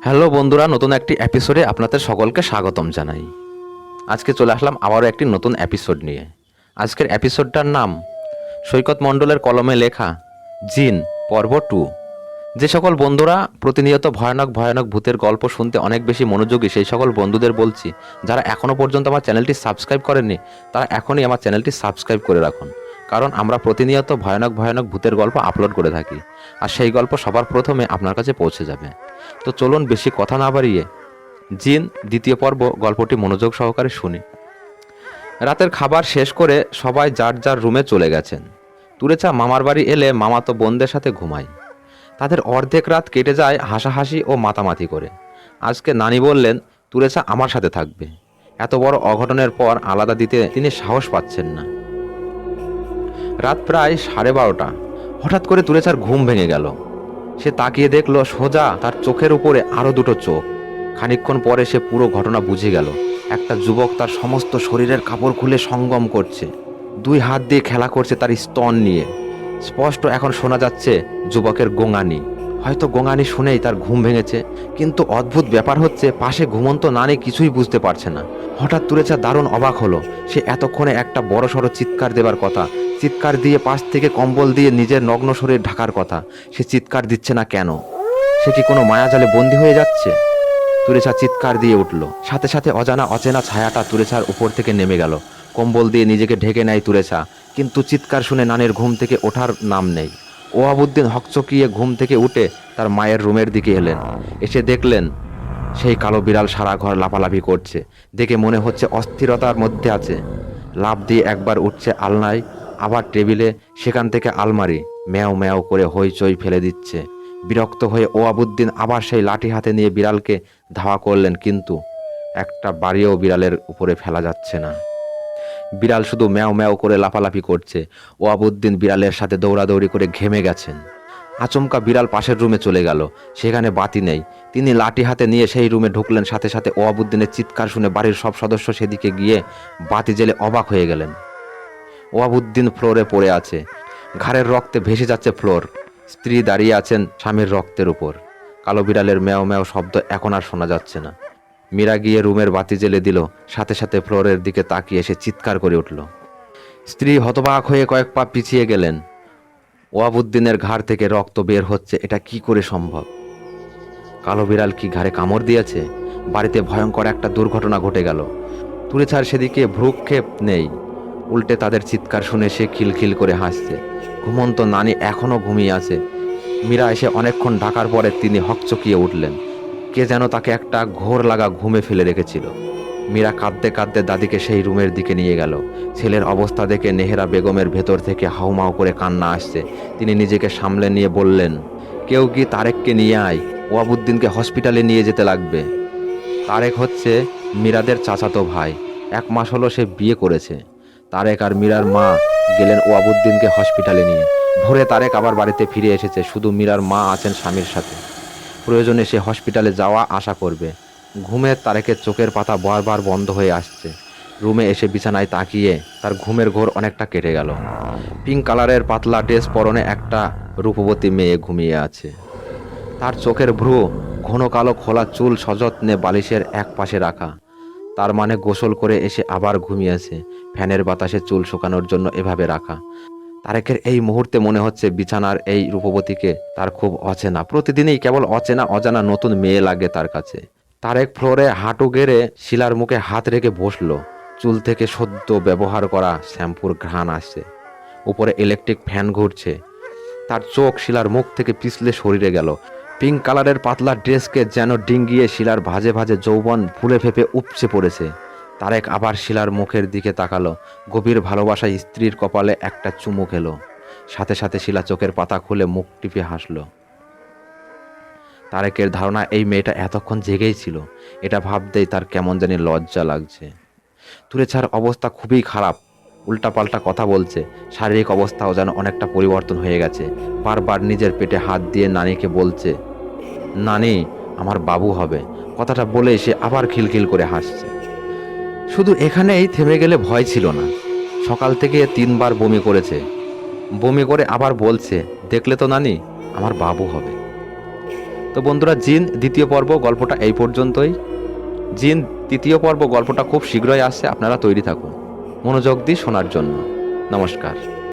Hello বন্ধুরা, নতুন একটি এপিসোডে আপনাদের সকলকে স্বাগতম জানাই। আজকে চলে আসলাম আবারও একটি নতুন এপিসোড নিয়ে। আজকের এপিসোডটার নাম সৈকত মণ্ডলের কলমে লেখা জিন পর্ব 2। যে সকল বন্ধুরা প্রতিনিয়ত ভয়ানক ভয়ানক ভূতের গল্প শুনতে অনেক বেশি মনোযোগী, সেই সকল বন্ধুদের বলছি, যারা এখনও পর্যন্ত আমার চ্যানেলটি সাবস্ক্রাইব করেননি তারা এখনই আমার চ্যানেলটি সাবস্ক্রাইব করে রাখুন, কারণ আমরা প্রতিনিয়ত ভয়ানক ভয়ানক ভূতের গল্প আপলোড করে থাকি, আর সেই গল্প সবার প্রথমে আপনার কাছে পৌঁছে যাবে। তো চলুন বেশি কথা না বাড়িয়ে জিন দ্বিতীয় পর্ব গল্পটি মনোযোগ সহকারে শুনি। রাতের খাবার শেষ করে সবাই যার যার রুমে চলে গেছেন। তুরেচা মামার বাড়ি এলে মামাতো বোনদের সাথে ঘুমায়। তাদের অর্ধেক রাত কেটে যায় হাসাহাসি ও মাতামাতি করে। আজকে নানি বললেন তুরেচা আমার সাথে থাকবে। এত বড় অঘটনের পর আলাদা দিতে তিনি সাহস পাচ্ছেন না। রাত প্রায় 12:30। হঠাৎ করে তুরেচার ঘুম ভেঙে গেল। সে তাকিয়ে দেখল সোজা তার চোখের উপরে আরও দুটো চোখ। খানিকক্ষণ পরে সে পুরো ঘটনা বুঝে গেল। একটা যুবক তার সমস্ত শরীরের কাপড় খুলে সঙ্গম করছে, দুই হাত দিয়ে খেলা করছে তার স্তন নিয়ে। স্পষ্ট এখন শোনা যাচ্ছে যুবকের গোঙানি। হয়তো গোঙানি শুনেই তার ঘুম ভেঙেছে, কিন্তু অদ্ভুত ব্যাপার হচ্ছে পাশে ঘুমন্ত নানি কিছুই বুঝতে পারছে না। হঠাৎ তুরেচা দারুণ অবাক হলো। সে এতক্ষণে একটা বড়সড় চিৎকার দেবার কথা, চিৎকার দিয়ে পাশ থেকে কম্বল দিয়ে নিজের নগ্ন শরীর ঢাকার কথা, সে চিৎকার দিচ্ছে না কেন? সে কি কোনো মায়াজালে বন্দী হয়ে যাচ্ছে? তুরেছা চিৎকার দিয়ে উঠল। সাথে সাথে অজানা অচেনা ছায়াটা তুরেছার উপর থেকে নেমে গেল। কম্বল দিয়ে নিজেকে ঢেকে নেয় তুরেছা, কিন্তু চিৎকার শুনে নানের ঘুম থেকে ওঠার নাম নেই। ওয়াবুদ্দিন হকচকিয়ে ঘুম থেকে উঠে তার মায়ের রুমের দিকে এলেন। এসে দেখলেন সেই কালো বিড়াল সারা ঘর লাফালাফি করছে। দেখে মনে হচ্ছে অস্থিরতার মধ্যে আছে। লাফ দিয়ে একবার উঠছে আলনায়, আবার টেবিলে, সেখান থেকে আলমারি, ম্যাও ম্যাও করে হইচই ফেলে দিচ্ছে। বিরক্ত হয়ে ওয়াবুদ্দিন আবার সেই লাঠি হাতে নিয়ে বিড়ালকে ধাওয়া করলেন, কিন্তু একটা বাড়িও বিড়ালের উপরে ফেলা যাচ্ছে না। বিড়াল শুধু ম্যাও ম্যাও করে লাফালাফি করছে। ওয়াবুদ্দিন বিড়ালের সাথে দৌড়াদৌড়ি করে ঘেমে গেছেন। আচমকা বিড়াল পাশের রুমে চলে গেল। সেখানে বাতি নেই। তিনি লাঠি হাতে নিয়ে সেই রুমে ঢুকলেন। সাথে সাথে ওয়াবুদ্দিনের চিৎকার শুনে বাড়ির সব সদস্য সেদিকে গিয়ে বাতি জ্বেলে অবাক হয়ে গেলেন। ওয়াবুদ্দিন ফ্লোরে পড়ে আছে, ঘাড়ের রক্তে ভেসে যাচ্ছে ফ্লোর। স্ত্রী দাঁড়িয়ে আছেন স্বামীর রক্তের উপর। কালো বিড়ালের ম্যাও ম্যাও শব্দ এখন আর শোনা যাচ্ছে না। মীরা গিয়ে রুমের বাতি জ্বেলে দিল। সাথে সাথে ফ্লোরের দিকে তাকিয়ে এসে চিৎকার করে উঠল। স্ত্রী হতবাক হয়ে কয়েক পা পিছিয়ে গেলেন। ওয়াবুদ্দিনের ঘাড় থেকে রক্ত বের হচ্ছে। এটা কি করে সম্ভব? কালো বিড়াল কি ঘাড়ে কামড় দিয়েছে? বাড়িতে ভয়ঙ্কর একটা দুর্ঘটনা ঘটে গেল। তুরেছার সেদিকে ভ্রুক্ষেপ নেই। উল্টে তাদের চিৎকার শুনে সে খিলখিল করে হাসছে। ঘুমন্ত নানি এখনও ঘুমিয়ে আছে। মীরা এসে অনেকক্ষণ ডাকার পরে তিনি হকচকিয়ে উঠলেন। কে যেন তাকে একটা ঘোর লাগা ঘুমে ফেলে রেখেছিল। মীরা কাঁদতে কাঁদতে দাদিকে সেই রুমের দিকে নিয়ে গেল। ছেলের অবস্থা দেখে নেহেরা বেগমের ভেতর থেকে হাউমাউ করে কান্না আসছে। তিনি নিজেকে সামলে নিয়ে বললেন, কেউ কি তারেককে নিয়ে আয়, ওয়াবুদ্দিনকে হসপিটালে নিয়ে যেতে লাগবে। তারেক হচ্ছে মীরাদের চাচাতো ভাই। 1 মাস হলো সে বিয়ে করেছে। তারেক আর মীরার মা গেলেন ওয়াবুদ্দিনকে হসপিটালে নিয়ে। ভোরে তারেক আবার বাড়িতে ফিরে এসেছে। শুধু মীরার মা আছেন স্বামীর সাথে। প্রয়োজনে সে হসপিটালে যাওয়া আসা করবে। ঘুমের তারেকের চোখের পাতা বারবার বন্ধ হয়ে আসছে। রুমে এসে বিছানায় তাকিয়ে তার ঘুমের ঘোর অনেকটা কেটে গেল। পিঙ্ক কালারের পাতলা ড্রেস পরনে একটা রূপবতী মেয়ে ঘুমিয়ে আছে। তার চোখের ভ্রু ঘন কালো খোলা চুল সযত্নে বালিশের এক পাশে রাখা। তার মানে গোসল করে এসে আবার ঘুমিয়েছে। ফ্যানের বাতাসে চুল শুকানোর জন্য এভাবে রাখা। তারেকের এই মুহূর্তে মনে হচ্ছে বিছানার এই রূপবতীকে তার খুব অচেনা। প্রতিদিনই কেবল অচেনা অজানা নতুন মেয়ে লাগে তার কাছে। তারেক ফ্লোরে হাঁটু গেড়ে শিলার মুখে হাত রেখে বসলো। চুল থেকে সদ্য ব্যবহার করা শ্যাম্পুর ঘ্রাণ আসছে। উপরে ইলেকট্রিক ফ্যান ঘুরছে। তার চোখ শিলার মুখ থেকে পিছলে শরীরে গেল। পিঙ্ক কালারের পাতলা ড্রেসকে যেন ডিঙ্গিয়ে শিলার ভাজে ভাজে যৌবন ফুলে ফেপে উপচে পড়েছে। তারেক আবার শিলার মুখের দিকে তাকালো। গভীর ভালোবাসায় স্ত্রীর কপালে একটা চুমু খেলো। সাথে সাথে শিলা চোখের পাতা খুলে মুখ টিপে হাসলো। তারেকের ধারণা এই মেয়েটা এতক্ষণ জেগেই ছিল। এটা ভাবতেই তার কেমন জানি লজ্জা লাগছে। তুরেছার অবস্থা খুবই খারাপ। উল্টাপাল্টা কথা বলছে। শারীরিক অবস্থাও যেন অনেকটা পরিবর্তন হয়ে গেছে। বারবার নিজের পেটে হাত দিয়ে নানিকে বলছে, নানি আমার বাবু হবে। কথাটা বলে সে আবার খিলখিল করে হাসছে। শুধু এখানেই থেমে গেলে ভয় ছিল না। সকাল থেকে 3 বার বমি করেছে। বমি করে আবার বলছে, দেখলে তো নানি আমার বাবু হবে। তো বন্ধুরা, জিন দ্বিতীয় পর্ব গল্পটা এই পর্যন্তই। জিন তৃতীয় পর্ব গল্পটা খুব শীঘ্রই আসছে, আপনারা তৈরি থাকুন মনোযোগ দিয়ে শোনার জন্য। নমস্কার।